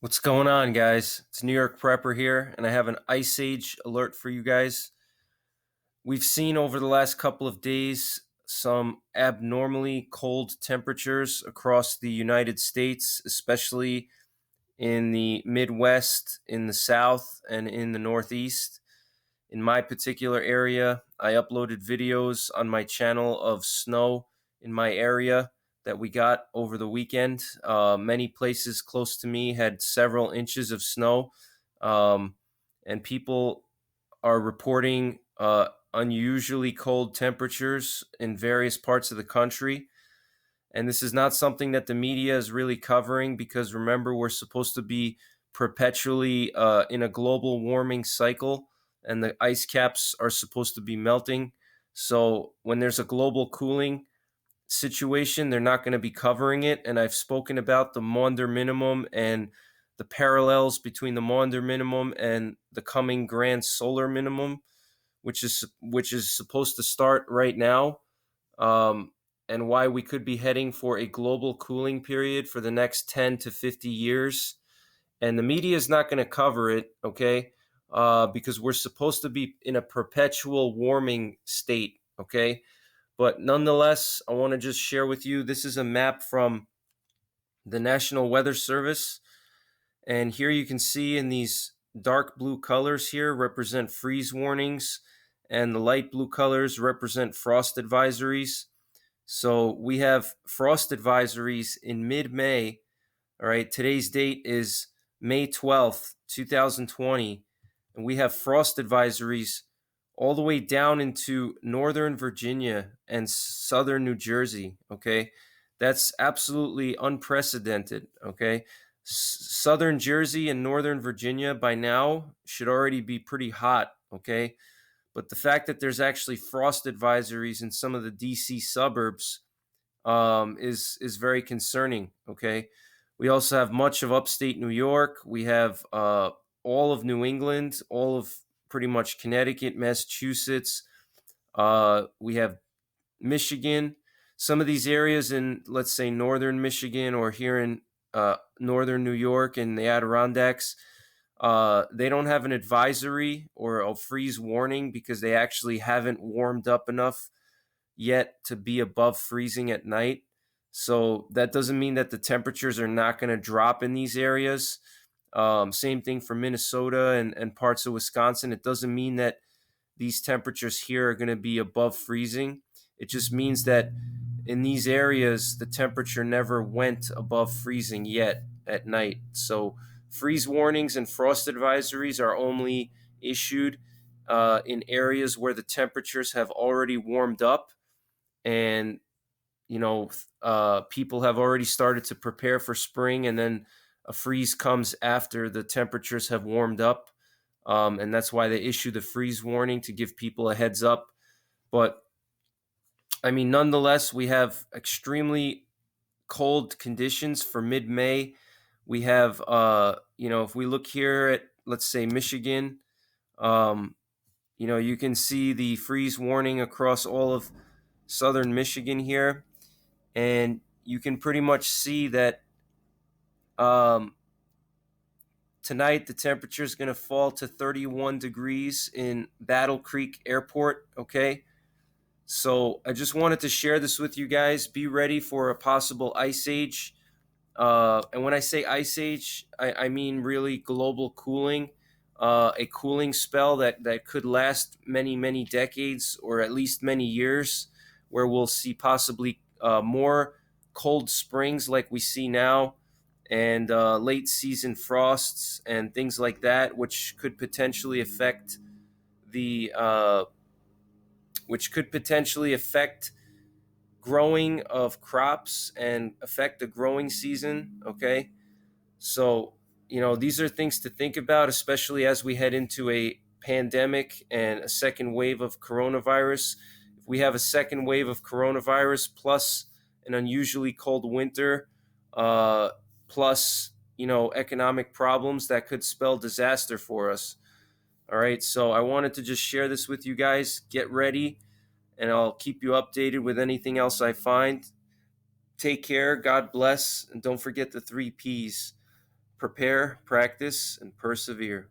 What's going on, guys? It's New York Prepper here, and I have an Ice Age alert for you guys. We've seen over the last couple of days some abnormally cold temperatures across the United States, especially in the Midwest, in the South, and in the Northeast. In my particular area, I uploaded videos on my channel of snow in my area that we got over the weekend. Many places close to me had several inches of snow, um, and people are reporting unusually cold temperatures in various parts of the country. And this is not something that the media is really covering because remember, we're supposed to be perpetually in a global warming cycle, and the ice caps are supposed to be melting. So when there's a global cooling situation, they're not going to be covering it. And I've spoken about the Maunder minimum and the parallels between the Maunder minimum and the coming grand solar minimum, which is supposed to start right now, um, and why we could be heading for a global cooling period for the next 10 to 50 years. And the media is not going to cover it, okay? Because we're supposed to be in a perpetual warming state, okay? But nonetheless, I want to just share with you this is a map from the National Weather Service. And here you can see in these dark blue colors here represent freeze warnings, and the light blue colors represent frost advisories. So we have frost advisories in mid-May. All right, today's date is May 12th, 2020, and we have frost advisories all the way down into northern Virginia and southern New Jersey. Okay, that's absolutely unprecedented. Okay, southern Jersey and northern Virginia by now should already be pretty hot. Okay, but the fact that there's actually frost advisories in some of the DC suburbs is very concerning. Okay, we also have much of upstate New York. We have all of New England, all of pretty much Connecticut, Massachusetts. We have Michigan. Some of these areas in, let's say, northern Michigan or here in northern New York and the Adirondacks, they don't have an advisory or a freeze warning because they actually haven't warmed up enough yet to be above freezing at night. So that doesn't mean that the temperatures are not going to drop in these areas. Same thing for Minnesota and parts of Wisconsin. It doesn't mean that these temperatures here are going to be above freezing. It just means that in these areas, the temperature never went above freezing yet at night. So freeze warnings and frost advisories are only issued in areas where the temperatures have already warmed up, and people have already started to prepare for spring, and then a freeze comes after the temperatures have warmed up, and that's why they issue the freeze warning to give people a heads up. But I mean, nonetheless, we have extremely cold conditions for mid-May. We have, if we look here at, let's say, Michigan, um, you can see the freeze warning across all of southern Michigan here, and you can pretty much see that um, tonight the temperature is going to fall to 31 degrees in Battle Creek Airport. Okay, so I just wanted to share this with you guys. Be ready for a possible ice age. And when I say ice age, I mean really global cooling, a cooling spell that could last many, many decades or at least many years, where we'll see possibly more cold springs like we see now, and late season frosts and things like that, which could potentially affect the which could potentially affect growing of crops and affect the growing season. Okay, so these are things to think about, especially as we head into a pandemic and a second wave of coronavirus. If we have a second wave of coronavirus plus an unusually cold winter, plus economic problems, that could spell disaster for us. All right, so I wanted to just share this with you guys. Get ready, and I'll keep you updated with anything else I find. Take care, God bless, and don't forget the three P's: Prepare, practice, and persevere.